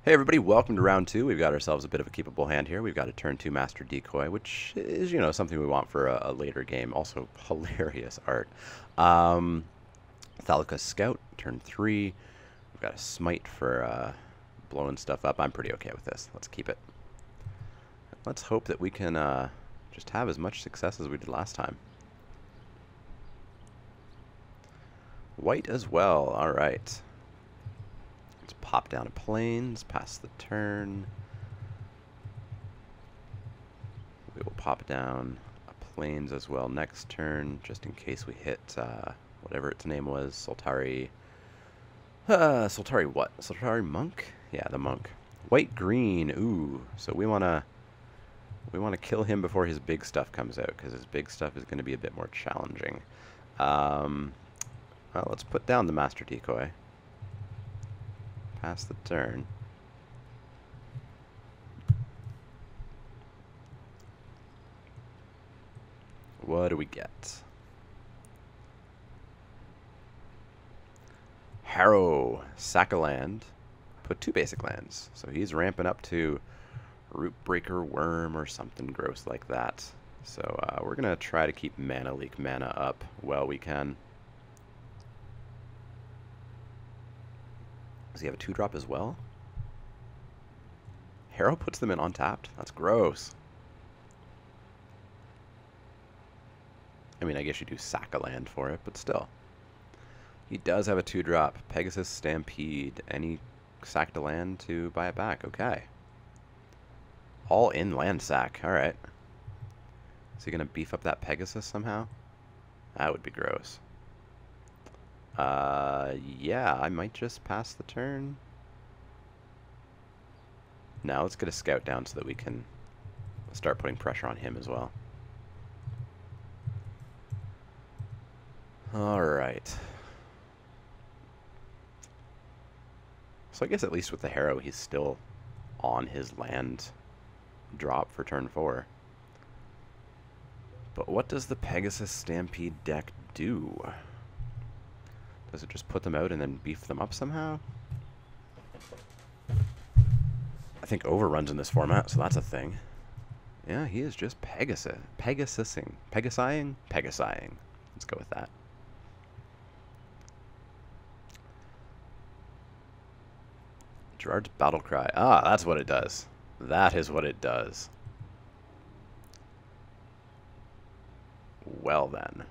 Hey everybody, welcome to round two. We've got ourselves a bit of a keepable hand here. We've got a turn 2 master decoy, which is, something we want for a later game. Also, hilarious art. Thalica's Scout, turn 3. We've got a smite for blowing stuff up. I'm pretty okay with this. Let's keep it. Let's hope that we can just have as much success as we did last time. White as well. All right. Let's pop down a plains, pass the turn. We will pop down a plains as well next turn, just in case we hit whatever its name was. Soltari. Soltari what? Soltari Monk? Yeah, the monk. White green. Ooh. So we wanna kill him before his big stuff comes out, because his big stuff is going to be a bit more challenging. Well, let's put down the master decoy. Pass the turn. What do we get? Harrow, sack a land, put 2 basic lands. So he's ramping up to Rootbreaker Worm or something gross like that. So we're going to try to keep Leek mana up while we can. Does he have a 2-drop as well? Harrow puts them in untapped? That's gross. I mean, I guess you do sack a land for it, but still. He does have a 2-drop. Pegasus Stampede. Any sacked a land to buy it back. Okay. All in land sack. Alright. Is he going to beef up that Pegasus somehow? That would be gross. Yeah, I might just pass the turn. Now let's get a scout down so that we can start putting pressure on him as well. Alright. So I guess at least with the Harrow, he's still on his land drop for turn 4. But what does the Pegasus Stampede deck do? Does it just put them out and then beef them up somehow? I think overruns in this format, so that's a thing. Yeah, he is just Pegasusing. Pegasying? Pegasying. Let's go with that. Gerard's Battlecry. Ah, that's what it does. That is what it does. Well then.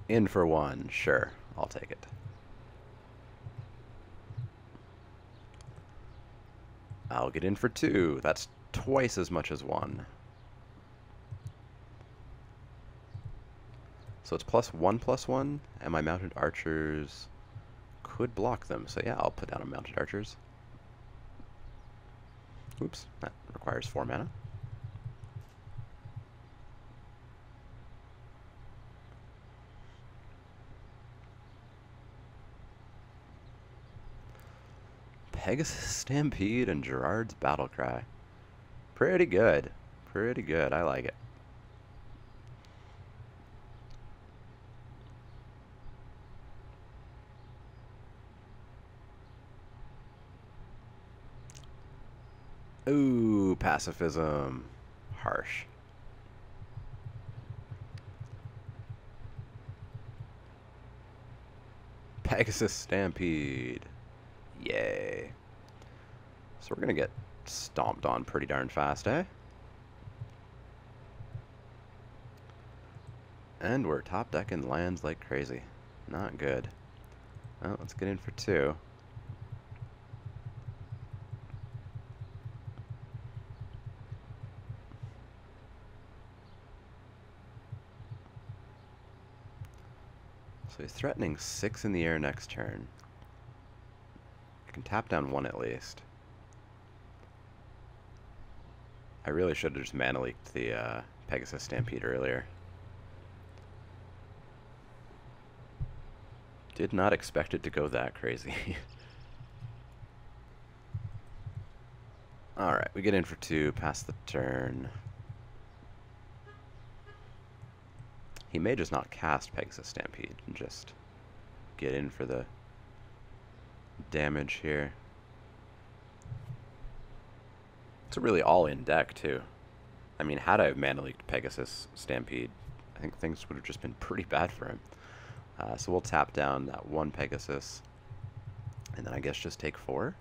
In for 1. Sure, I'll take it. I'll get in for 2. That's twice as much as 1. So it's +1/+1, and my mounted archers could block them. So yeah, I'll put down a mounted archers. Oops, that requires 4 mana. Pegasus Stampede and Gerard's Battlecry. Pretty good. Pretty good. I like it. Ooh, pacifism. Harsh. Pegasus Stampede. Yay. So we're going to get stomped on pretty darn fast, eh? And we're top decking lands like crazy. Not good. Well, let's get in for 2. So he's threatening 6 in the air next turn. I can tap down 1 at least. I really should have just mana leaked the Pegasus Stampede earlier. Did not expect it to go that crazy. Alright, we get in for 2, pass the turn. He may just not cast Pegasus Stampede and just get in for the damage here. It's a really all-in deck, too. I mean, had I have mana leaked Pegasus Stampede, I think things would have just been pretty bad for him. So we'll tap down that one Pegasus, and then I guess just take 4.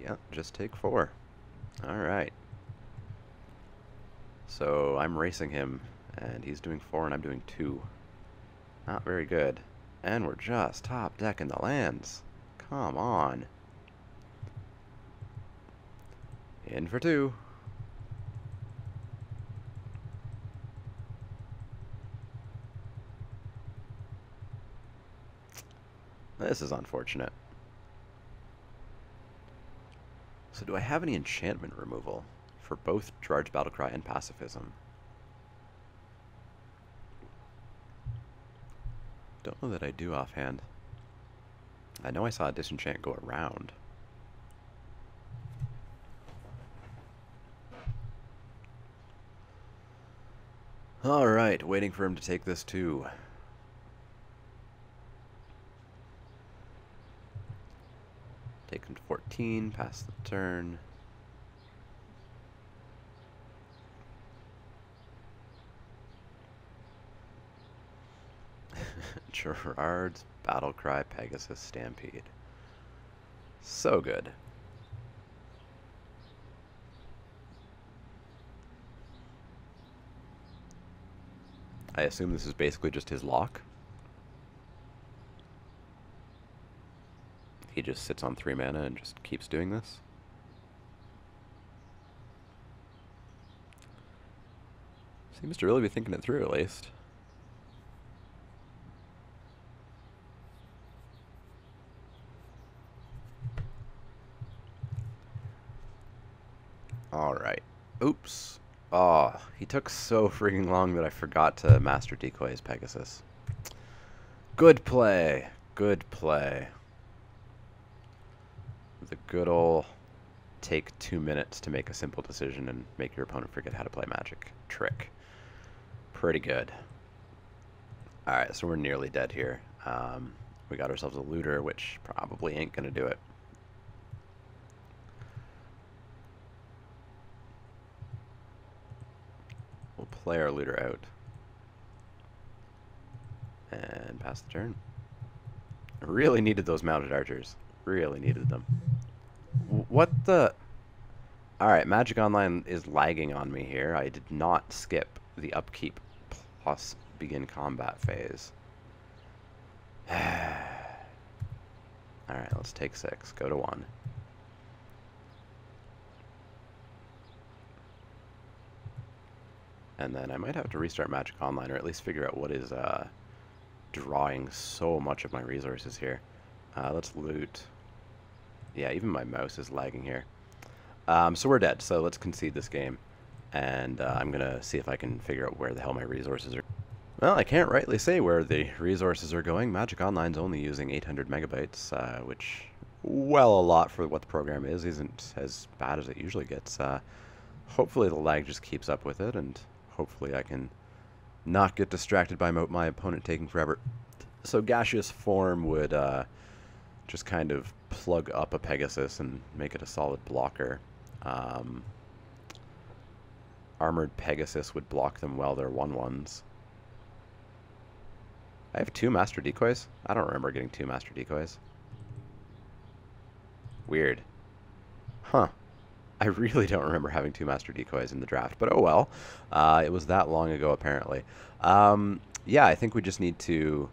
Yep, just take 4. Alright. So I'm racing him, and he's doing 4 and I'm doing 2. Not very good. And we're just top decking the lands. Come on. In for 2. This is unfortunate. So do I have any enchantment removal for both Charge Battlecry and Pacifism? Don't know that I do offhand. I know I saw a disenchant go around. Alright, waiting for him to take this too. Take him to 14, pass the turn. Gerard's Battlecry Pegasus Stampede. So good. I assume this is basically just his lock. He just sits on 3 mana and just keeps doing this. Seems to really be thinking it through, at least. Alright. Oops. Oh, he took so freaking long that I forgot to Master Decoy his Pegasus. Good play. Good play. The good ol' take 2 minutes to make a simple decision and make your opponent forget how to play Magic trick. Pretty good. Alright, so we're nearly dead here. We got ourselves a looter, which probably ain't gonna do it. We'll play our looter out. And pass the turn. Really needed those mounted archers. Really needed them. What the... Alright, Magic Online is lagging on me here. I did not skip the upkeep plus begin combat phase. Alright, let's take 6. Go to 1. And then I might have to restart Magic Online, or at least figure out what is drawing so much of my resources here. Let's loot. Yeah, even my mouse is lagging here. So we're dead, so let's concede this game. And I'm going to see if I can figure out where the hell my resources are. Well, I can't rightly say where the resources are going. Magic Online's only using 800 megabytes, which, well, a lot for what the program is, isn't as bad as it usually gets. Hopefully the lag just keeps up with it, and hopefully I can not get distracted by my opponent taking forever. So gaseous form would just kind of plug up a Pegasus and make it a solid blocker. Armored Pegasus would block them while they're 1/1s. I have 2 Master Decoys? I don't remember getting 2 Master Decoys. Weird. Huh. I really don't remember having 2 Master Decoys in the draft, but oh well. It was that long ago, apparently. Yeah, I think we just need to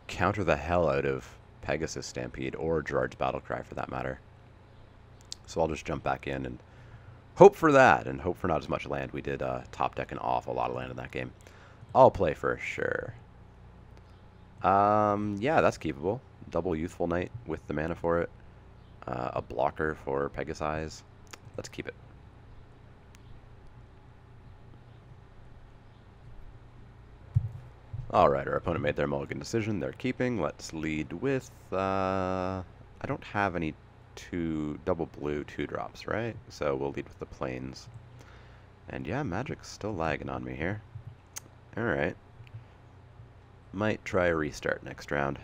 counter the hell out of Pegasus Stampede, or Gerard's Battlecry for that matter. So I'll just jump back in and hope for that, and hope for not as much land. We did top deck an awful lot of land in that game. I'll play for sure. Yeah, that's keepable. Double Youthful Knight with the mana for it. A blocker for Pegasi. Let's keep it. Alright, our opponent made their mulligan decision. They're keeping. Let's lead with... I don't have any double blue 2-drops, right? So we'll lead with the plains. And yeah, Magic's still lagging on me here. Alright. Might try a restart next round.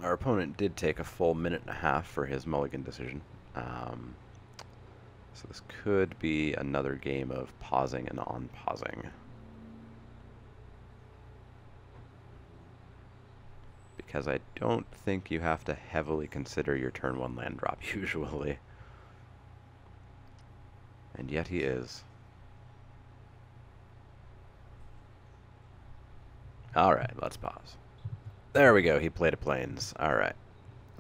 Our opponent did take a full minute and a half for his mulligan decision. So this could be another game of pausing and on-pausing. Because I don't think you have to heavily consider your turn 1 land drop usually. And yet he is. Alright, let's pause. There we go, he played a plains. Alright.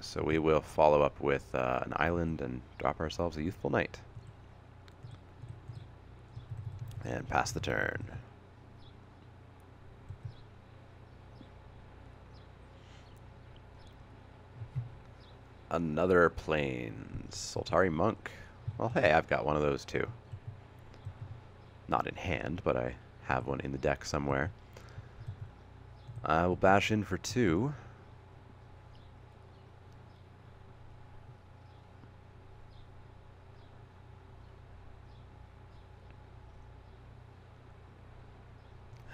So we will follow up with an island and drop ourselves a Youthful Knight. And pass the turn. Another plains. Soltari Monk. Well, hey, I've got one of those too. Not in hand, but I have one in the deck somewhere. I will bash in for 2.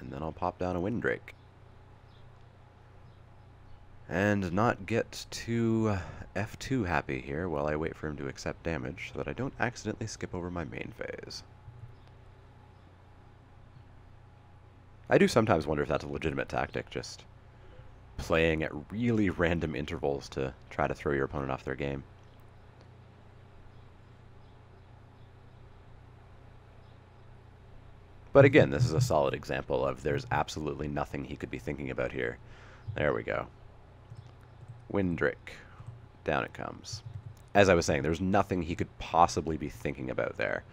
And then I'll pop down a Windrake. And not get too F2 happy here while I wait for him to accept damage so that I don't accidentally skip over my main phase. I do sometimes wonder if that's a legitimate tactic, just playing at really random intervals to try to throw your opponent off their game. But again, this is a solid example of there's absolutely nothing he could be thinking about here. There we go. Windrake. Down it comes. As I was saying, there's nothing he could possibly be thinking about there.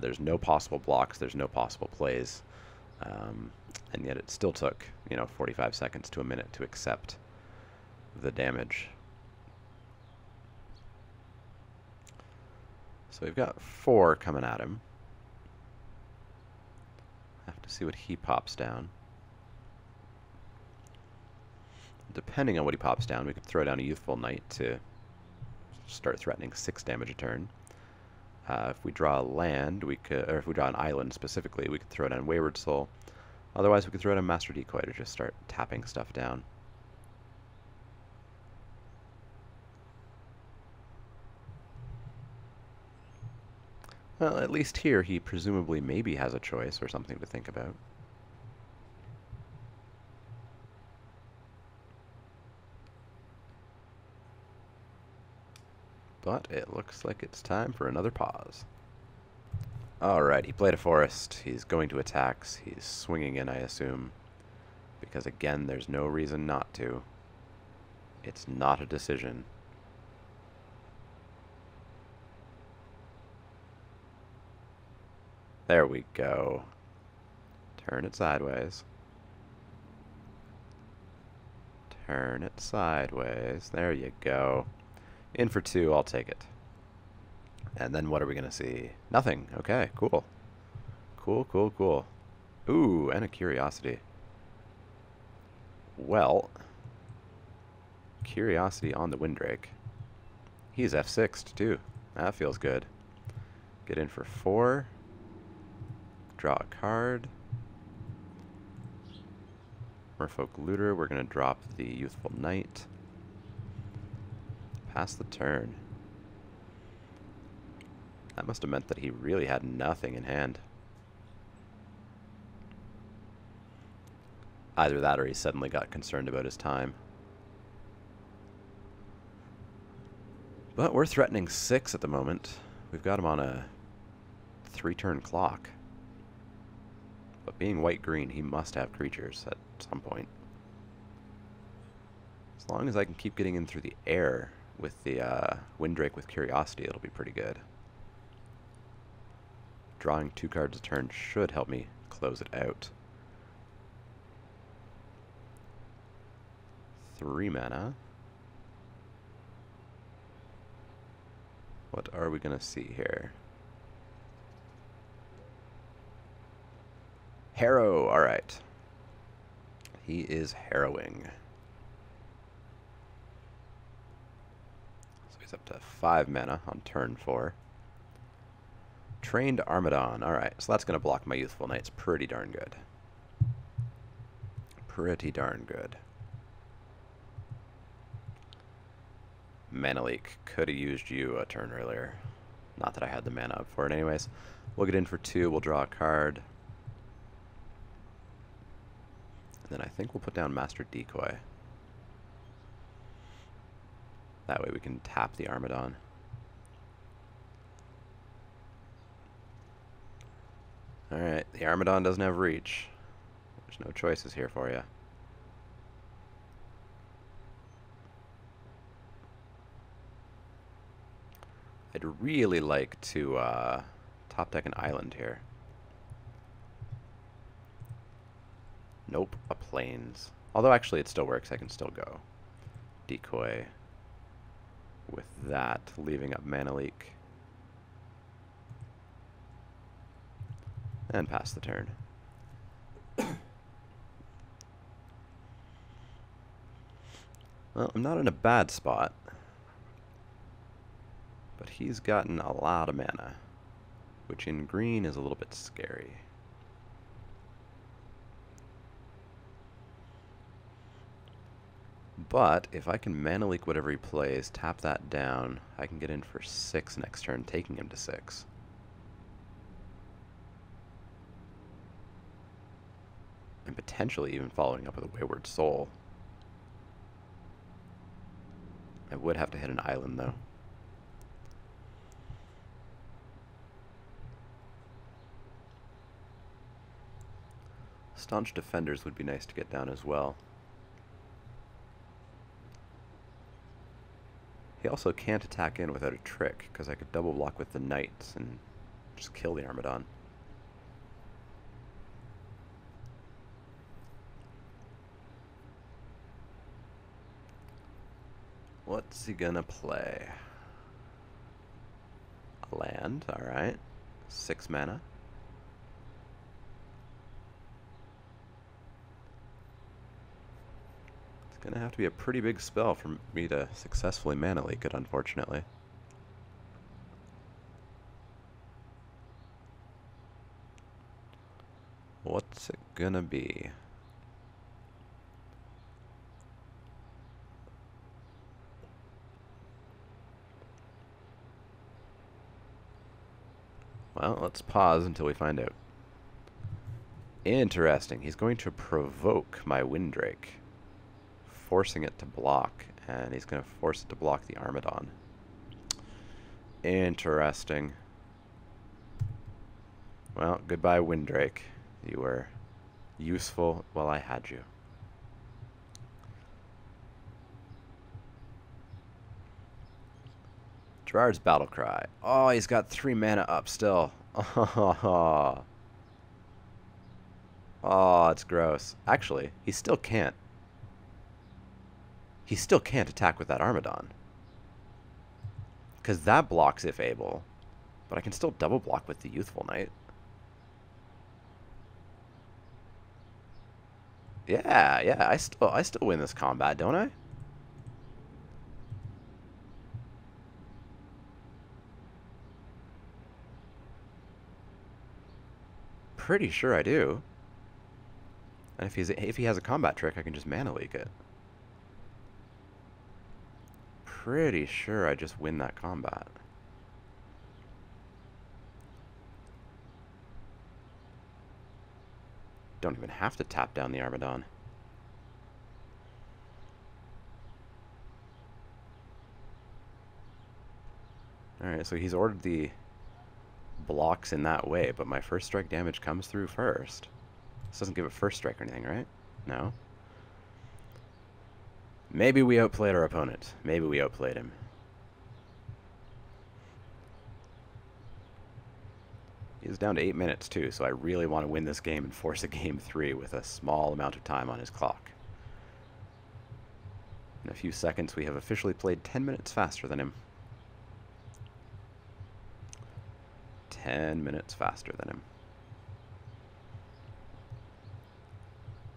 There's no possible blocks. There's no possible plays. And yet it still took, 45 seconds to a minute to accept the damage. So we've got 4 coming at him. Have to see what he pops down. Depending on what he pops down, we could throw down a Youthful Knight to start threatening 6 damage a turn. If we draw a land, we could, or if we draw an island specifically, we could throw down Wayward Soul. Otherwise, we could throw down Master Decoy to just start tapping stuff down. Well, at least here he presumably maybe has a choice or something to think about. But it looks like it's time for another pause. Alright, he played a forest. He's going to attacks. He's swinging in, I assume. Because again, there's no reason not to. It's not a decision. There we go. Turn it sideways. Turn it sideways. There you go. In for 2, I'll take it. And then what are we going to see? Nothing. Okay, cool. Cool, cool, cool. Ooh, and a Curiosity. Well, Curiosity on the Windrake. He's F6'd too. That feels good. Get in for 4. Draw a card. Merfolk Looter, we're going to drop the Youthful Knight. Pass the turn. That must have meant that he really had nothing in hand. Either that or he suddenly got concerned about his time. But we're threatening 6 at the moment. We've got him on a 3-turn clock. But being white-green, he must have creatures at some point. As long as I can keep getting in through the air with the Windrake with Curiosity, it'll be pretty good. Drawing 2 cards a turn should help me close it out. 3 mana. What are we going to see here? Harrow, alright. He is harrowing. So He's up to 5 mana on turn 4. Trained Armadon. Alright, so that's going to block my Youthful Knights pretty darn good. Pretty darn good. Mana Leek. Could have used you a turn earlier. Not that I had the mana up for it anyways. We'll get in for 2. We'll draw a card. And then I think we'll put down Master Decoy. That way we can tap the Armadon. Alright, the Armadon doesn't have reach. There's no choices here for you. I'd really like to top deck an island here. Nope, a plains. Although actually it still works, I can still go. Decoy with that, leaving up Mana Leek. And pass the turn. Well, I'm not in a bad spot. But he's gotten a lot of mana, which in green is a little bit scary. But if I can Mana Leak whatever he plays, tap that down, I can get in for 6 next turn, taking him to 6. And potentially even following up with a Wayward Soul. I would have to hit an island, though. Staunch Defenders would be nice to get down as well. He also can't attack in without a trick, because I could double block with the Knights and just kill the Armadon. What's he gonna play? A land, alright. 6 mana. It's gonna have to be a pretty big spell for me to successfully Mana Leak it, unfortunately. What's it gonna be? Well, let's pause until we find out. Interesting. He's going to provoke my Windrake, forcing it to block, and he's going to force it to block the Armadon. Interesting. Well, goodbye, Windrake. You were useful while I had you. Gerard's Battlecry. Oh, he's got 3 mana up still. Oh, it's gross. Actually, he still can't. He still can't attack with that Armadon. Because that blocks if able. But I can still double block with the Youthful Knight. Yeah, I still win this combat, don't I? Pretty sure I do. And if he has a combat trick, I can just Mana Leak it. Pretty sure I just win that combat. Don't even have to tap down the Armadon. Alright, so he's ordered the blocks in that way, but my first strike damage comes through first. This doesn't give it first strike or anything, right? No. Maybe we outplayed our opponent. Maybe we outplayed him. He's down to 8 minutes too, so I really want to win this game and force a game 3 with a small amount of time on his clock. In a few seconds, we have officially played 10 minutes faster than him. 10 minutes faster than him.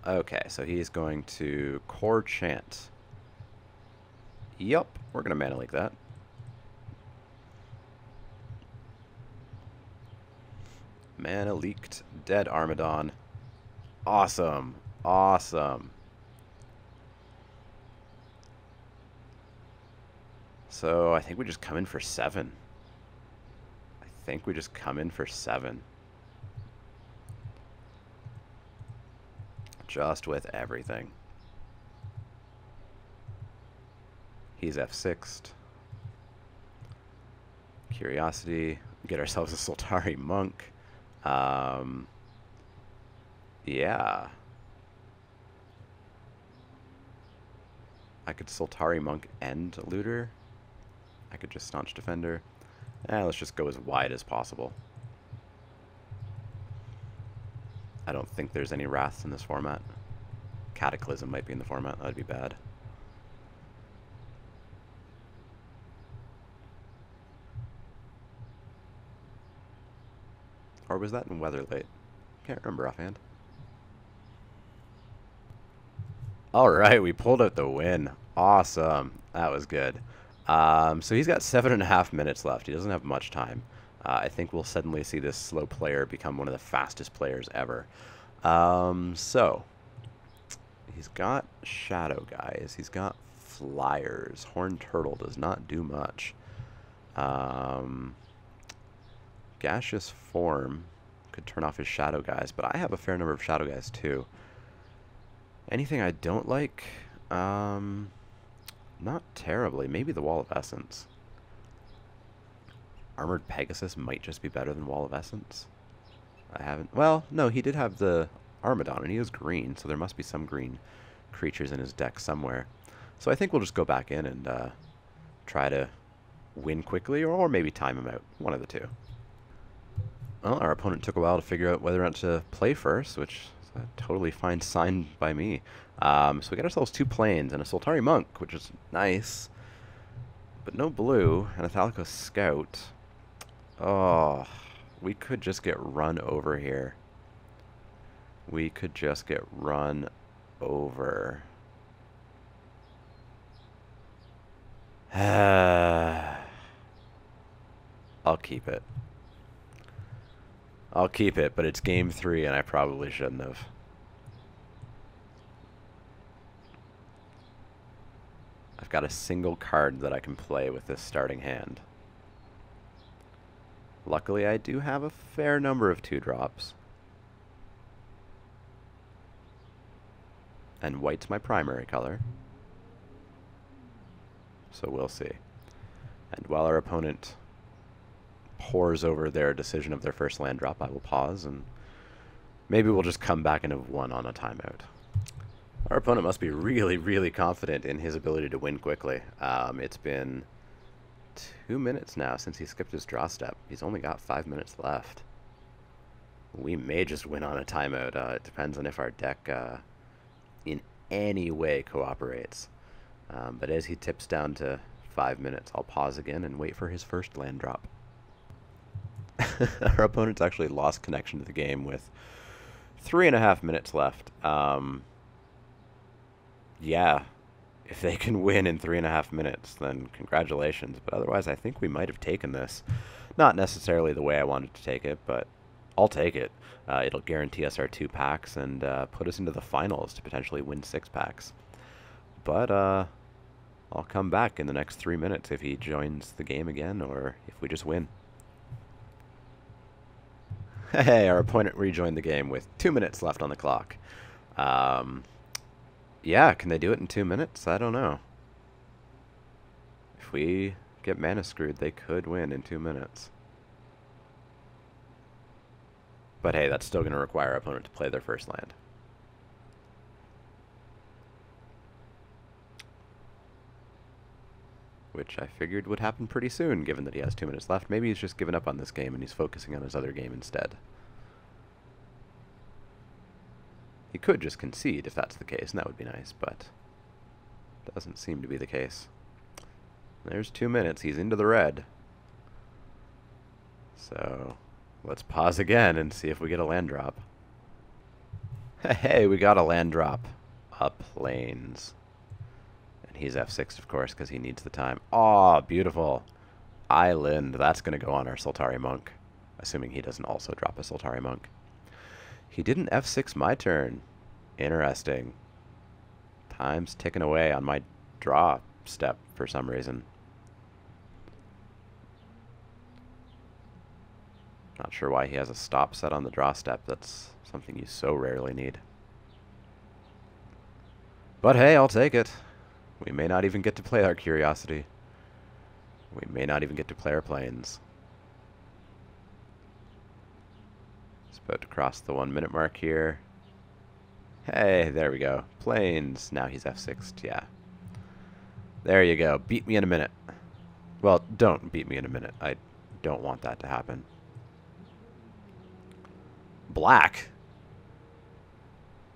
Okay, so he's going to Core Chant. Yup, we're going to Mana Leak that. Mana leaked. Dead Armadon. Awesome. Awesome. So I think we just come in for 7. I think we just come in for 7. Just with everything. He's F6'd. Curiosity. Get ourselves a Soltari Monk. Yeah. I could Soltari Monk and Looter. I could just Staunch Defender. Let's just go as wide as possible. I don't think there's any Wraths in this format. Cataclysm might be in the format. That'd be bad. Or was that in Weatherlight? Can't remember offhand. Alright, we pulled out the win. Awesome. That was good. So he's got 7.5 minutes left. He doesn't have much time. I think we'll suddenly see this slow player become one of the fastest players ever. So, he's got Shadow Guys. He's got Flyers. Horned Turtle does not do much. Gaseous Form could turn off his Shadow Guys, but I have a fair number of Shadow Guys too. Anything I don't like? Not terribly. Maybe the Wall of Essence. Armored Pegasus might just be better than Wall of Essence. I haven't... Well, no, he did have the Armadon, and he is green, so there must be some green creatures in his deck somewhere. So I think we'll just go back in and try to win quickly, or maybe time him out. One of the two. Well, our opponent took a while to figure out whether or not to play first, which is a totally fine sign by me. So we got ourselves 2 plains and a Soltari Monk, which is nice. But no blue, and a Thalicos Scout. Oh, we could just get run over here. We could just get run over. I'll keep it. I'll keep it, but it's game 3 and I probably shouldn't have. I've got a single card that I can play with this starting hand. Luckily, I do have a fair number of 2-drops. And white's my primary color. So we'll see. And while our opponent pores over their decision of their first land drop, I will pause, and maybe we'll just come back and have won on a timeout. Our opponent must be really, really confident in his ability to win quickly. It's been 2 minutes now since he skipped his draw step. He's only got 5 minutes left. We may just win on a timeout. It depends on if our deck in any way cooperates. But as he tips down to 5 minutes, I'll pause again and wait for his first land drop. Our opponent's actually lost connection to the game with 3.5 minutes left. Yeah, if they can win in 3.5 minutes, then congratulations. But otherwise, I think we might have taken this. Not necessarily the way I wanted to take it, but I'll take it. It'll guarantee us our 2 packs and put us into the finals to potentially win 6 packs. But I'll come back in the next 3 minutes if he joins the game again or if we just win. Hey, our opponent rejoined the game with 2 minutes left on the clock. Yeah, can they do it in 2 minutes? I don't know. If we get mana screwed, they could win in 2 minutes. But hey, that's still going to require our opponent to play their first land. Which I figured would happen pretty soon, given that he has 2 minutes left. Maybe he's just given up on this game and he's focusing on his other game instead. He could just concede if that's the case, and that would be nice, but doesn't seem to be the case. There's 2 minutes. He's into the red. So let's pause again and see if we get a land drop. Hey, we got a land drop. A plains. And he's F6, of course, because he needs the time. Aw, beautiful. Island. That's going to go on our Soltari Monk. assuming he doesn't also drop a Sultari Monk. He didn't F6 my turn. Interesting. Time's ticking away on my draw step for some reason. Not sure why he has a stop set on the draw step. That's something you so rarely need. But hey, I'll take it. We may not even get to play our Curiosity. We may not even get to play our Plains. It's about to cross the 1 minute mark here. Hey, there we go. Plains. Now he's F6'd, yeah. There you go. Beat me in a minute. Well, don't beat me in a minute. I don't want that to happen. Black?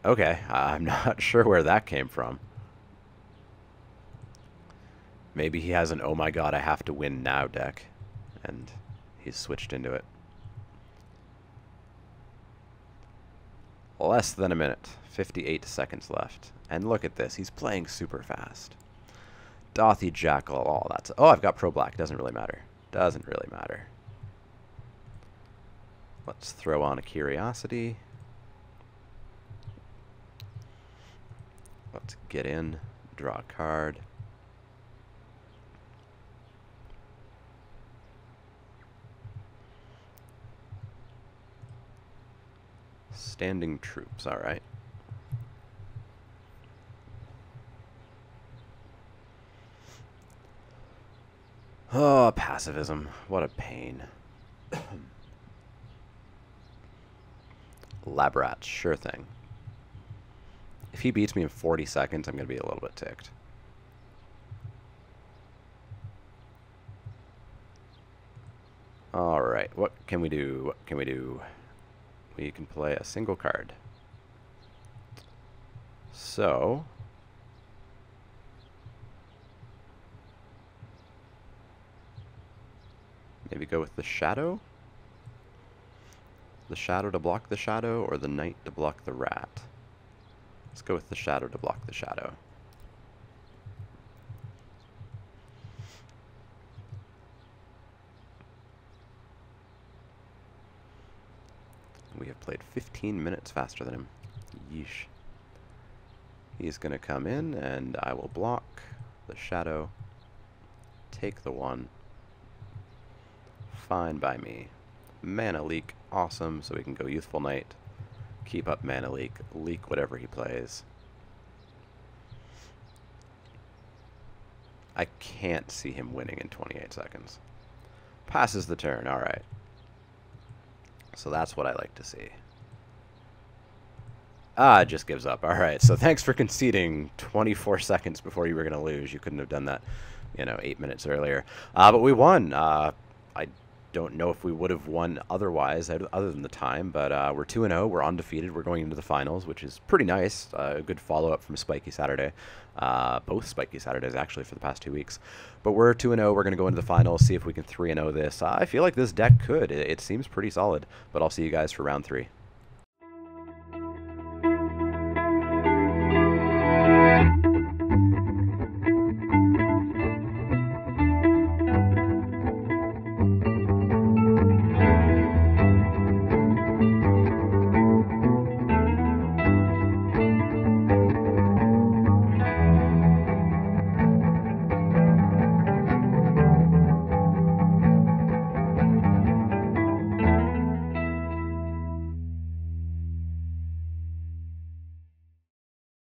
Okay, I'm not sure where that came from. Maybe he has an oh my god I have to win now deck, and he's switched into it. Less than a minute. 58 seconds left. And look at this. He's playing super fast. Dothy Jackal. Oh, that's... Oh, I've got Pro Black. Doesn't really matter. Doesn't really matter. Let's throw on a Curiosity. Let's get in. Draw a card. Standing troops, alright. Oh, passivism. What a pain. Labrat, sure thing. If he beats me in 40 seconds, I'm going to be a little bit ticked. Alright, what can we do? What can we do? We can play a single card. So, maybe go with the Shadow? The Shadow to block the Shadow, or the Knight to block the Rat? Let's go with the Shadow to block the Shadow. We have played 15 minutes faster than him. Yeesh. He's going to come in, and I will block the Shadow. Take the 1. Fine by me. Mana Leek, awesome, so we can go Youthful Knight. Keep up Mana Leek. Leek whatever he plays. I can't see him winning in 28 seconds. Passes the turn, alright. So that's what I like to see. Ah, it just gives up. Alright, so thanks for conceding 24 seconds before you were going to lose. You couldn't have done that, 8 minutes earlier. But we won. I don't know if we would have won otherwise, other than the time, but we're 2-0. We're undefeated. We're going into the finals, which is pretty nice. A good follow-up from Spiky Saturday. Both Spiky Saturdays, actually, for the past 2 weeks. But we're 2-0. We're going to go into the finals, see if we can 3-0 this. I feel like this deck could. It seems pretty solid, but I'll see you guys for round 3.